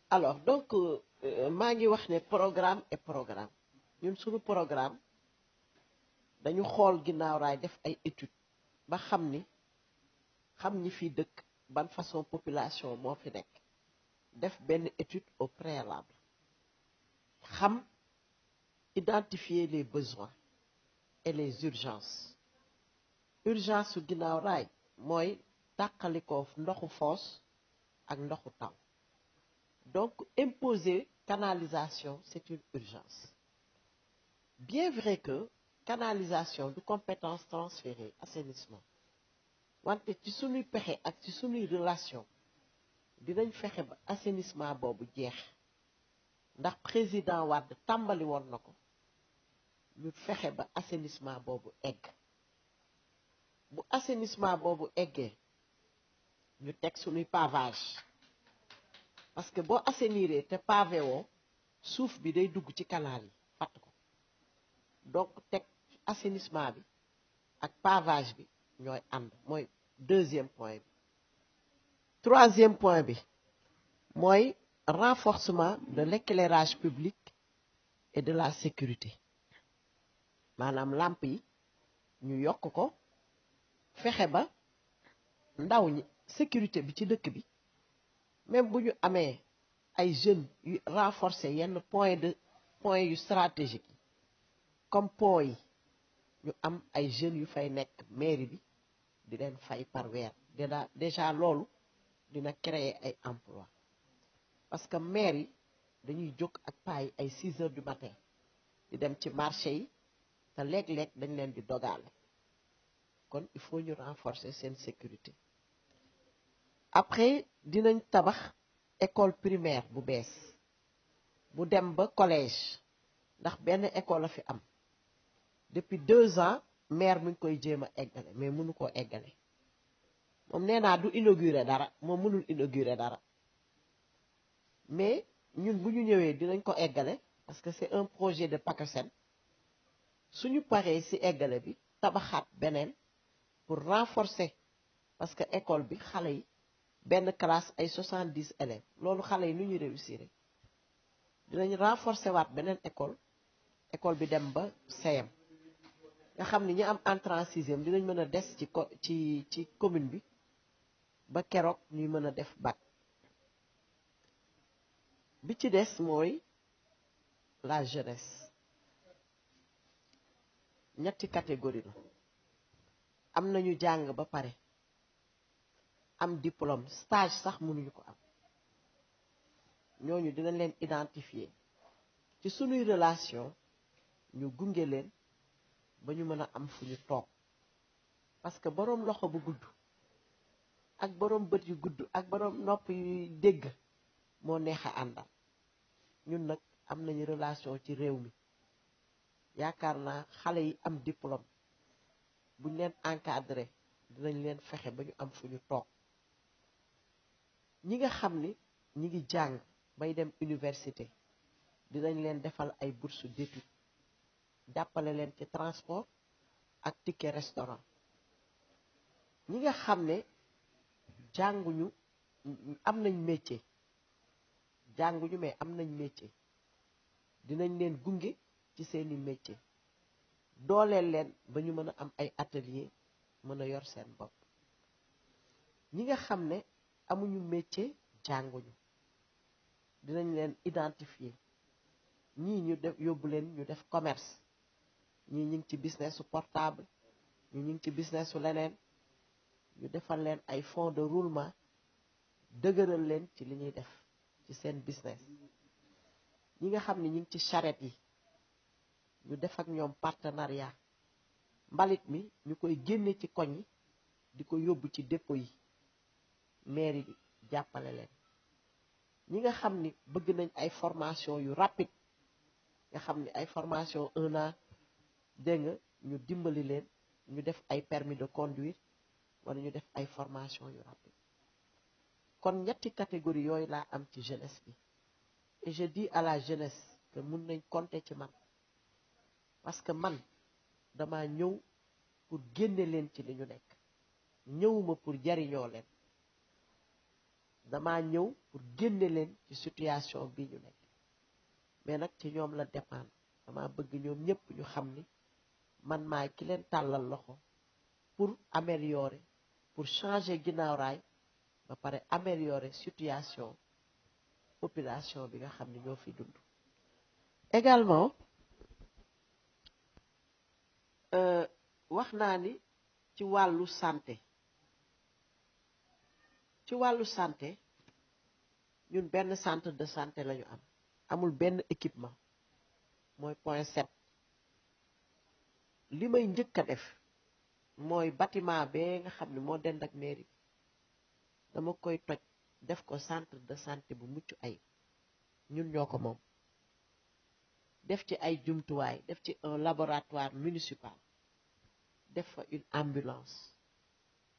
alors donc maa ngi wax ne programme et programme ñun suñu programme dañu xool ginnaaw raay def ay études ba xam ñi fi dëkk ban façon population moo fi nekk def benn étude au préalable xam identifier les besoins et les urgences urgence su ginnaaw raay mooy tàqalikoo ndoxu foos ak ndoxu taw donc imposer canalisation c'est une urgence bien vrai que canalisation du compétence transférée assainissement wante ci suñuy pexe ak ci suñuy relation dinañ fexe ba assainissement boobu jeex ndax président Wade tàmbali woon na ko ñu fexe ba assainissement boobu egg bu assainissement boobu eggee ñu teg suñuy pavage parce que boo assainiree te pavé woo suuf bi day dugg ci canal yi fatt ko donc teg assainissement bi ak pavage bi ñooy ànd mooy deuxième point bi troisième point bi mooy renforcement de l'éclairage public et de la sécurité maanaam làmp yi ñu yokk ko fexe ba ndaw ñi sécurité bi ci dëkk bi même bu ñu amee ay jeunes yu renforcer yenn point yu stratégique comme pont yi ñu am ay jeunes yu fay nekk mairie bi di leen fay par weer déjà loolu dina créer ay emploi parce que maire yi dañuy jóg ak paay ay 6 heures du matin di dem ci marché yi te léeg-léeg dañ leen di dogaale kon il faut ñu renforcer seen sécurité après dinañ tabax école primaire bu bees bu dem ba collège ndax benn école la fi am depuis 2 ans maire mi ngi koy jéem a eggale mais mënu koo eggale moom nee naa du inaugurer dara moom mënul inaugurer dara mais ñun bu ñu ñëwee dinañ ko eggale parce que c'est un projet de PACASEN suñu paree ci eggale bi tabaxaat beneen pour renforcer parce que école bi xale yi benn classe ay 70 élèves loolu xale yi nu ñuy réussir dinañ renforcer waat beneen école bi dem ba CM nga xam ni ñi am entrée en sixième dinañ mën a des ci commune bi ba keroog ñuy mën a def bac bi ci des mooy la jeunesse ñetti catégorie la am nañu jàng ba pare am diplôme stage sax mënuñu ko am ñooñu dinañ leen identifier ci sunuy relation ñu gunge leen ba ñu mën a am fu ñu toog parce que boroom loxo bu gudd ak boroom bët yu gudd ak boroom nopp yu dégg moo neex a àndal ñun nag am nañu relation ci réew mi yaakaar naa xale yi am diplôme buñ leen encadré dinañ leen fexe ba ñu am fu ñu toog ñi nga xam ni ñi ngi jàng bay dem université dinañ leen defal ay bourse d'études jàppale leen ci transport ak ticket restaurant ñi nga xam ne jànguñu am nañ métier jànguñu mais am nañ métier dinañ leen gunge ci seeni métier dooleel leen ba ñu mën a am ay atelier mën a yor seen bopp ñi nga xam ne amuñu métier jànguñu dinañ leen identifier ñii ñu def yóbbu leen ñu def commerce ñii ñu ngi ci business su portable ñii ñu ngi ci business su leneen ñu defal leen ay fonds de roulement dëgëral leen ci li ñuy def ci seen business ñi nga xam ne ñu ngi ci charrette yi ñu def ak ñoom partenariat mbalit mi ñu koy génne ci koñ yi di ko yóbbu ci dépôt yi mairie bi jàppale leen ñi nga xam ni bëgg nañ ay formation yu rapide nga xam ni ay formation 1 an dégg nga ñu dimbali leen ñu def ay permis de conduire wala ñu def ay formation yu rapide kon ñetti catégorie yooyu laa am ci jeunesse bi et je dis à la jeunesse que mun nañ compter ci man parce que man dama ñëw pour génne leen ci li ñu nekk ñëwuma pour jariñoo leen dama ñëw pour génne leen ci situation bi ñu nekk mais nag ci ñoom la dépendre dama bëgg ñoom ñëpp ñu xam ni man maay ki leen tàllal loxo pour améliorer pour changer ginnaaw raay ba pare améliorer situation population bi nga xam ne ñoo fi dund également wax naa ni ci wàllu santé ñun benn centre de santé lañu am amul benn équipement mooy point 7 li may njëkk a def mooy bâtiment bee nga xam ne moo dend ak mairie bi dama koy toj def ko centre de santé bu mucc ayib ñun ñoo ko moom def ci ay jumtuwaay def ci un laboratoire municipal def fa une ambulance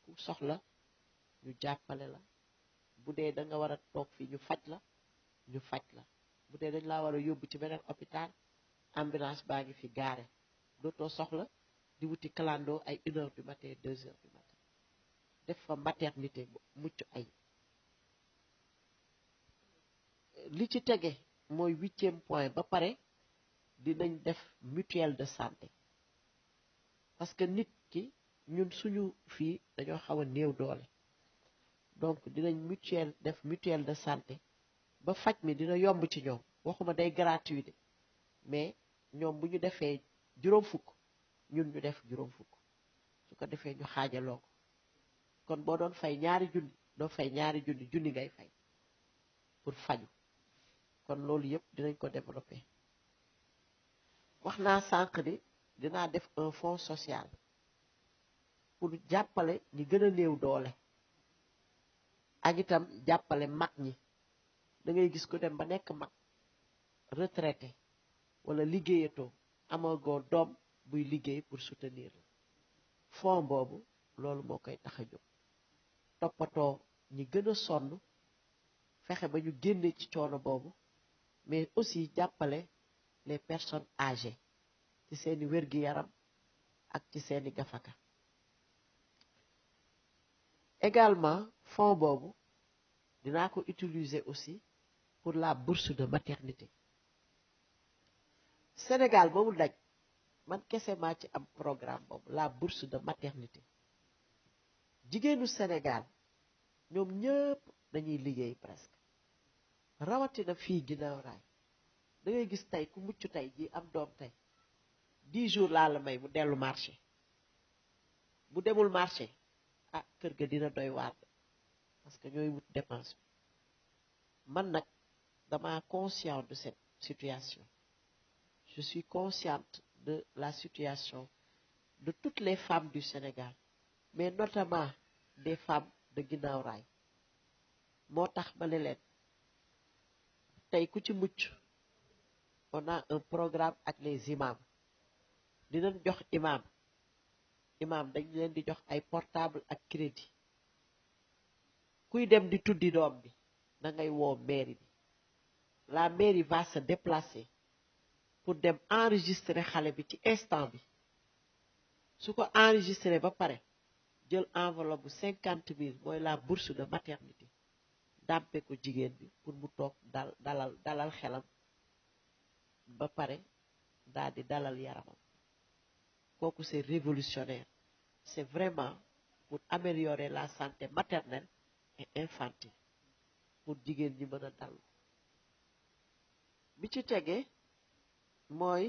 ku soxla ñu jàppale la bu dee da nga war a toog fii ñu faj la bu dee dañ laa war a yóbbu ci beneen hôpital ambulance baa ngi fi gaare dootoo soxla di wuti clando ay 1h du matin 2h du matin def fa maternité bu mucc ay li ci tege mooy 8e point ba pare dinañ def mutuelle de santé parce que nit ki ñun suñu fii dañoo xaw a néew doole donc dinañ def mutuelle de santé ba faj mi dina yomb ci ñoom waxuma day gratuit mais ñoom bu ñu defee juróom fukk ñun ñu def juróom fukk su ko defee ñu xaajaloo ko kon boo doon fay ñaari junni doo fay ñaari junni ngay fay pour faju kon loolu yëpp dinañ ko développer wax naa sànq ni dinaa def un fonds social pour jàppale ñi gën a néew doole ak itam jàppale mag ñi da ngay gis ko dem ba nekk mag retraité wala liggéeyatoo amagoo doom buy liggéey pour soutenir la fonds boobu loolu moo koy tax a jóg toppatoo ñi gën a sonn fexe ba ñu génne ci coono boobu mais aussi jàppale les personnes âgées ci seeni wér-gi-yaram ak ci seeni gafaka également fonds boobu dinaa ko utiliser aussi pour la bourse de maternité Sénégal ba mu daj man kese maa ci am programme boobu la bourse de maternité jigéenu Sénégal ñoom ñëpp dañuy liggéey presque rawatina fii ginnaaw raay da ngay gis tey ku mucc tey ji am doom tey 10 jours laa la may mu dellu marché bu demul marché ah kër ga dina doy waar parce que ñooy wut dépense man nag dama conscient de cette situation je suis consciente de la situation de toutes les femmes du Sénégal mais notamment des femmes de ginnaaw raay moo tax ma ne leen tey ku ci mucc on a un programme ak les imams dinañ jox imam dañ leen di jox ay portable ak crédit kuy dem di tuddi doom bi da ngay woo mairie bi la mairie va se déplacer pour dem enregistrer xale bi ci instant bi su ko enregistrer ba pare jël enveloppe bu 50 000 mooy la bourse de maternité dàmpe ko jigéen bi pour mu toog dalal xelam ba pare daal di dalal yaramam kooku c'est révolutionnaire c'est vraiment pour améliorer la santé maternelle et infantile pour jigéen ñi mën a dal bi ci tege mooy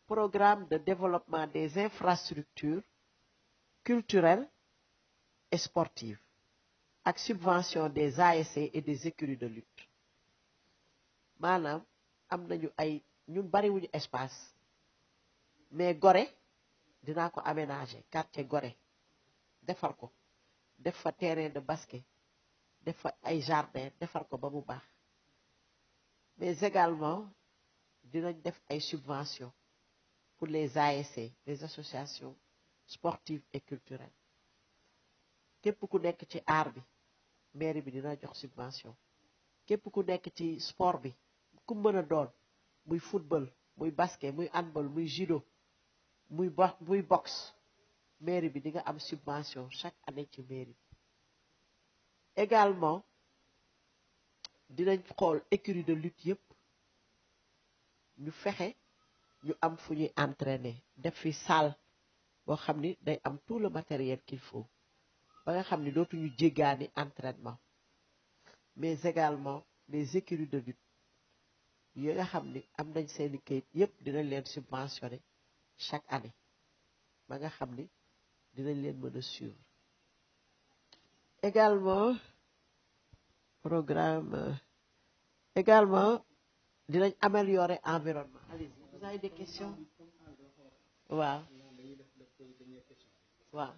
programme de développement des infrastructures culturelles et sportives ak subvention des ASC et des écuries de lutte maanaam am nañu ay ñun bariwuñu espace mais Gorée dinaa ko aménager quartier Gorée defar ko def fa terrain de basket def fa ay jardin defar ko ba mu baax mais également dinañ def ay subventions pour les ASC les associations sportives et culturelles képp ku nekk ci art bi mairie bi dina jox subvention képp ku nekk ci sport bi ku mën a doon muy football muy basket muy handball muy judo muy boxe mairie bi di nga am subvention chaque année ci mairie bi également dinañ xool écurie de lutte yépp ñu fexe ñu am fu ñuy entraîner def fi salle boo xam ni day am tout le matériel qu'il faut ba nga xam ni dootuñu jéggaani entraînement mais également les écuries de lutte yi nga xam ni am nañ seeni kayit yépp dinañ leen subventionner chaque année ba nga xam ni dinañ leen mën a suivre également programme également dinañ améliorer environnement. Allez-y, vous avez des questions? waaw waaw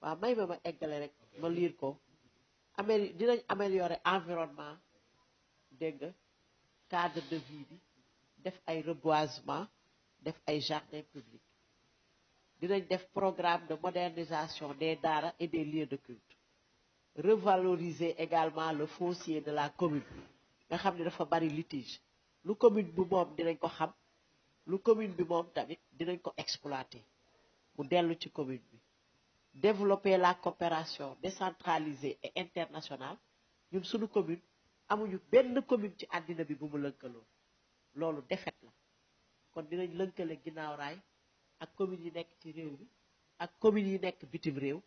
waaw may ma eggale rek ma liir ko dinañ améliorer environnement dégg nga cadre de vie bi def ay reboisement def ay jardin public dinañ def programme de modernisation des daara et des lieux de culte revaloriser également le foncier de la commune nga xam ne dafa bari litige lu commune bi moom dinañ ko xam lu commune bi moom tamit dinañ ko exploiter mu dellu ci commune bi développer la coopération décentralisée et internationale ñun suñu commune amuñu benn commune ci àddina bi bu mu lënkaloo loolu defet la kon dinañ lënkale ginnaaw raay ak communes yi nekk ci réew mi ak communes yi nekk bitim réew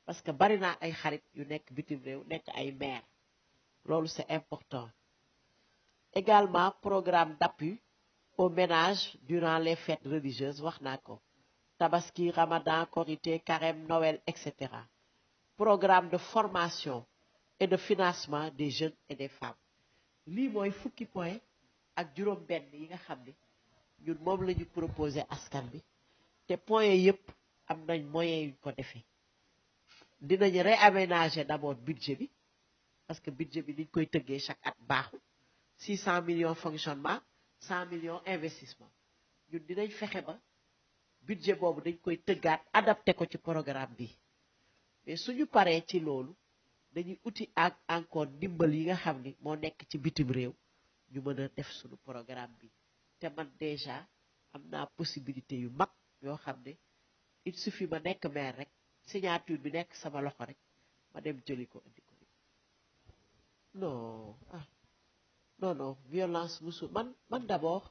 parce que bari naa ay xarit yu nekk bitim réew nekk ay maire loolu c'est important également programme d'appui aux ménages durant les fêtes religieuses wax naa ko Tabaski Ramadan Korité Carême Noël etc. Programme de formation et de financement des jeunes et des femmes lii mooy fukki point ak juróom-benn yi nga xam ne ñun moom la ñu proposé askan bi te point yépp am nañ moyens yuñ ko defee dinañ réaménager d'abord budget bi parce que budget bi niñ koy tëggee chaque at baaxul 600 millions fonctionnement 100 millions investissement ñun dinañ fexe ba budget boobu dañ koy tëggaat adapté ko ci programme bi mais suñu paree ci loolu dañuy uti ak encore ndimbal yi nga xam ni moo nekk ci bitim réew ñu mën a def suñu programme bi te man déjà am naa possibilité yu mag yoo xam ne il suffit ma nekk maire rek signature bi nekk sama loxo rek ma dem jëli ko indi ko non violence musul man d'abord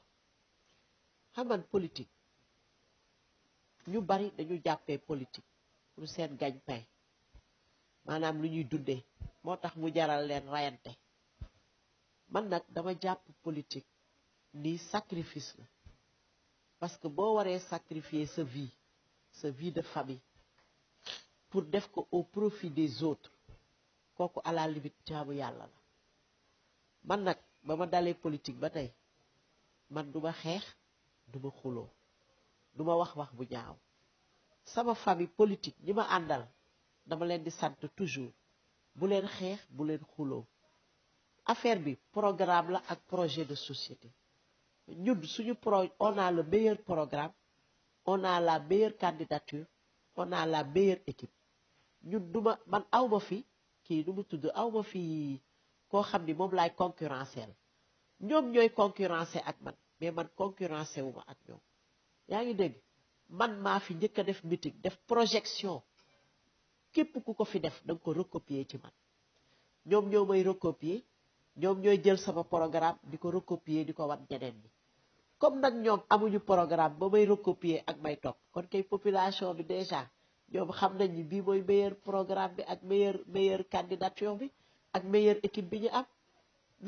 xam man politique ñu bari dañu jàppee politique pour seen gagne-pain maanaam lu ñuy dundee moo tax mu jaral leen rayante man nag dama jàpp politique ni sacrifice la parce que boo waree sacrifier sa vie de famille pour def ko au profit des autres kooku à la limite jaamu yàlla la man nag ba ma dalee politique ba tey man duma xeex duma xuloo duma wax bu ñaaw sama famille politique ñi ma àndal dama leen di sant toujours bu leen xeex bu leen xuloo affaire bi programme la ak projet de société ñun suñu on a le meilleur programme on a la meilleure candidature on a la meilleure équipe ñun man awma fi kii nu mu tudd awma fi koo xam ni moom laay concurrencer ñoom ñooy concurrencer ak man mais man concurrencer wu ma ak ñoom yaa ngi dégg man maa fi njëkk a def meeting def projection képp ku ko fi def da nga ko recopier ci man ñoom ñoo may recopier ñoom ñooy jël sama programme di ko recopier di ko wan ñeneen ñi comme nag ñoom amuñu programme ba may recopier ak may topp kon kay population bi déjà ñoom xam nañ ni bii mooy meilleur programme bi ak meilleur candidature bi ak meilleure équipe bi ñu am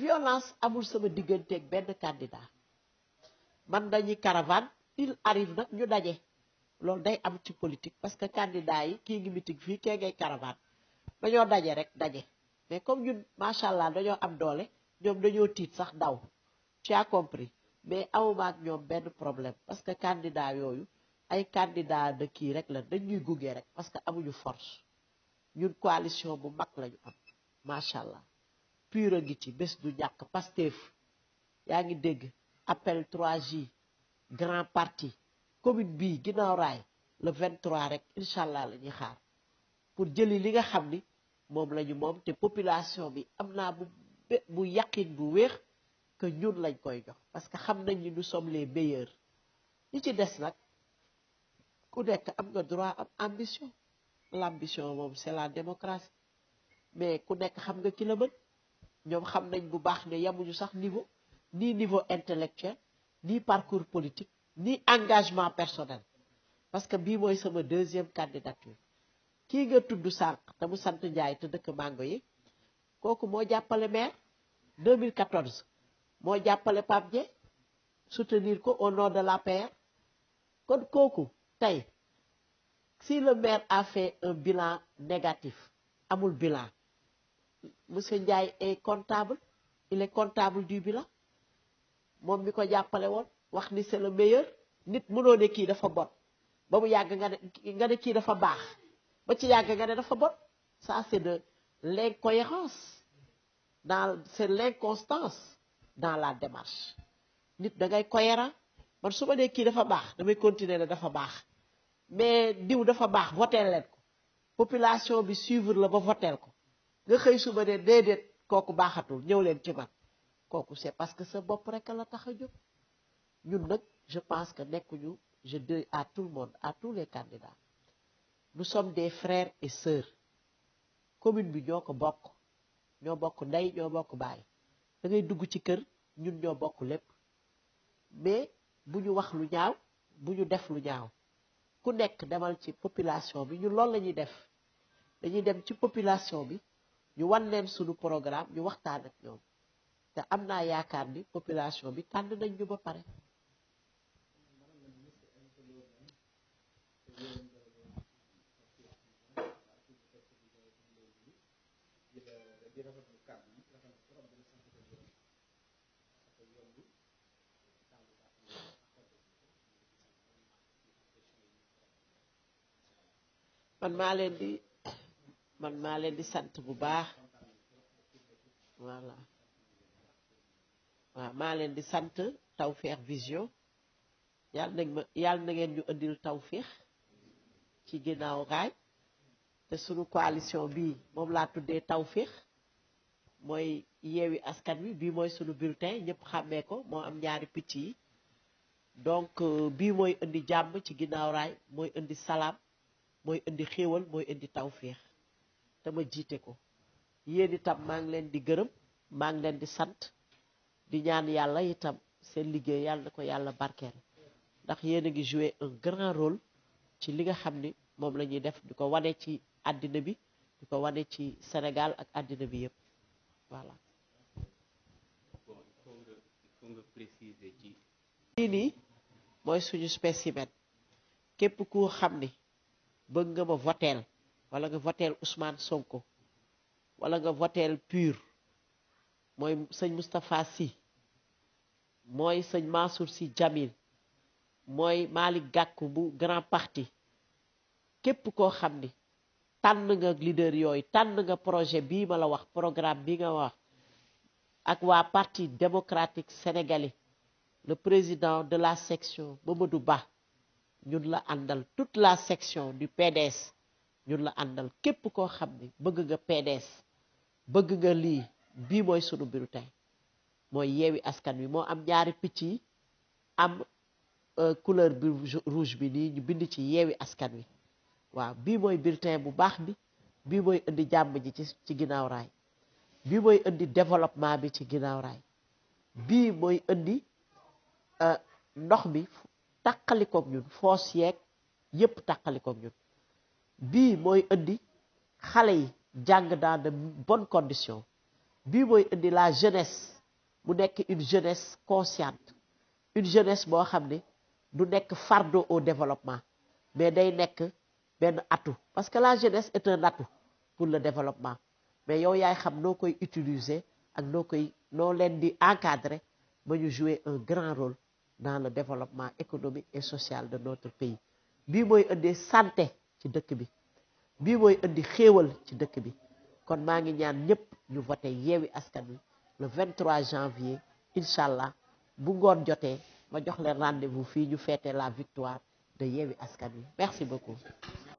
violence amul sama digganteeg benn candidat man dañuy caravane il arrive nag ñu daje loolu day am ci politique parce que candidat yi kii ngi meeting fii kee ngay caravane dañoo daje rek daje mais comme ñun macha allah dañoo am doole ñoom dañoo tiit sax daw tu as compris mais awuma ak ñoom benn problème parce que candidat yooyu ay candidat de kii rek la dañuy gunge rek parce que amuñu force ñun coalition bu mag lañu am macha allah pur a ngi ci bés du ñàkk Pastef yaa ngi dégg appel 3J grand parti commune bii ginnaaw raay le 23 rek incha allah la ñuy xaar pour jëli li nga xam ni moom la ñu moom te population bi am naa bu yaqin bu wéex que ñun lañ koy jox parce que xam nañ ni nous sommes les meilleurs ñi ci des nag ku nekk am nga droit am ambition l'ambition moom c'est la démocratie mais ku nekk xam nga ki la mën ñoom xam nañ bu baax ne yamuñu sax niveau intellectuel ni parcours politique ni engagement personnel parce que bii mooy sama deuxième candidature kii nga tudd sànq te mu sant Njaay te dëkk Mango yi kooku moo jàppale maire 2014 moo jàppale Pape Dieng soutenir ko au nom de l'APR kon kooku tey si le maire a fait un bilan négatif amul bilan monsieur Ndiaye est comptable il est comptable du bilan moom mi ko jàppale woon wax ni c'est le meilleur nit mënoo ne kii dafa bon ba mu yàgg nga ne kii dafa baax ba ci yàgg nga ne dafa bon ça c'est de l'incohérence c'est l'inconstance dans la démarche nit da ngay cohérent man su ma nee kii dafa baax damay continuer ne dafa baax mais diw dafa baax voteel leen ko population bi suivre la ba voteel ko nga xëy suba ne déedéet kooku baaxatul ñëw leen ci man kooku c'est parce que sa bopp rek la tax a jóg ñun nag je pense que nekkuñu je dis à tout le monde à tous les candidats nous sommes des frères et sœurs commune bi ñoo ko bokk ñoo bokk ndey ñoo bokk baay da ngay dugg ci kër ñun ñoo bokk lépp mais bu ñu wax lu ñaaw bu ñu def lu ñaaw ku nekk demal ci population bi ñun loolu la ñuy def dañuy dem ci population bi ñu wan leen suñu programme ñu waxtaan ak ñoom te am naa yaakaar ni population bi tànn nañ ñu ba pare. man maa leen di sant bu baax voilà waaw maa leen di sant Tawfekh Vision yàlla na ngeen ñu indil tawféex ci ginnaaw raay te sunu coalition bii moom laa tuddee tawféex mooy Yewwi Askan Wi bii mooy sunu bulletin ñëpp xàmmee ko moo am ñaari picc yi donc bii mooy indi jàmm ci ginnaaw raay mooy indi salaam mooy indi xéewal mooy indi tawféex te ma jiite ko yéen itam maa ngi leen di gërëm maa ngi leen di sant di ñaan yàlla itam seen liggéey yàlla na ko yàlla barkeel ndax yéen a ngi jouer un grand rôle ci li nga xam ni moom la ñuy def di ko wane ci àddina bi di ko wane ci Sénégal ak àddina bi yëpp voilà. Bon, il faut nga préciser ci. lii nii mooy suñu spécimen képp ku xam ni bëgg nga ma voteel wala nga voteel Ousmane Sonko wala nga voteel PUR mooy sëñ Moustapha Sy mooy sëñ Mansour Sy Djamil mooy Malick Gakou bu grand parti képp koo xam ni tànn nga leader yooyu tànn nga projet bii ma la wax programme bi nga wax ak waa parti démocratique sénégalais le président de la section Mamadou Ba ñun la àndal toute la section du PDS ñun la àndal képp koo xam ni bëgg nga PDS bëgg nga lii bii mooy sunu bulletin mooy Yewwi Askan Wi moo am ñaari picc yi am couleur bi rouge bi nii ñu bind ci Yewwi Askan Wi waaw bii mooy bulletin bu baax bi bii mooy indi jàmm ji ci ginnaaw raay bii mooy indi développement bi ci ginnaaw raay bii mooy indi ndox mi tàqalikoog ñun foos yeeg yépp tàqalikoog ñun bii mooy indi xale yi jàng dans de bonnes conditions bii mooy indi la jeunesse mu nekk une jeunesse consciente une jeunesse boo xam ne du nekk fardeau au développement mais day nekk benn atout parce que la jeunesse est un atout pour le développement mais yow yaay xam noo koy utiliser ak noo leen di encadrer ba ñu jouer un grand rôle dans le développement économique et social de notre pays bii mooy indi santé ci dëkk bi bii mooy indi xéewal ci dëkk bi kon maa ngi ñaan ñëpp ñu voté Yewwi Askan Wi le 23 janvier incha allah bu ngoon jotee ma jox leen rendez-vous fii ñu fêter la victoire de Yewwi Askan Wi merci beaucoup.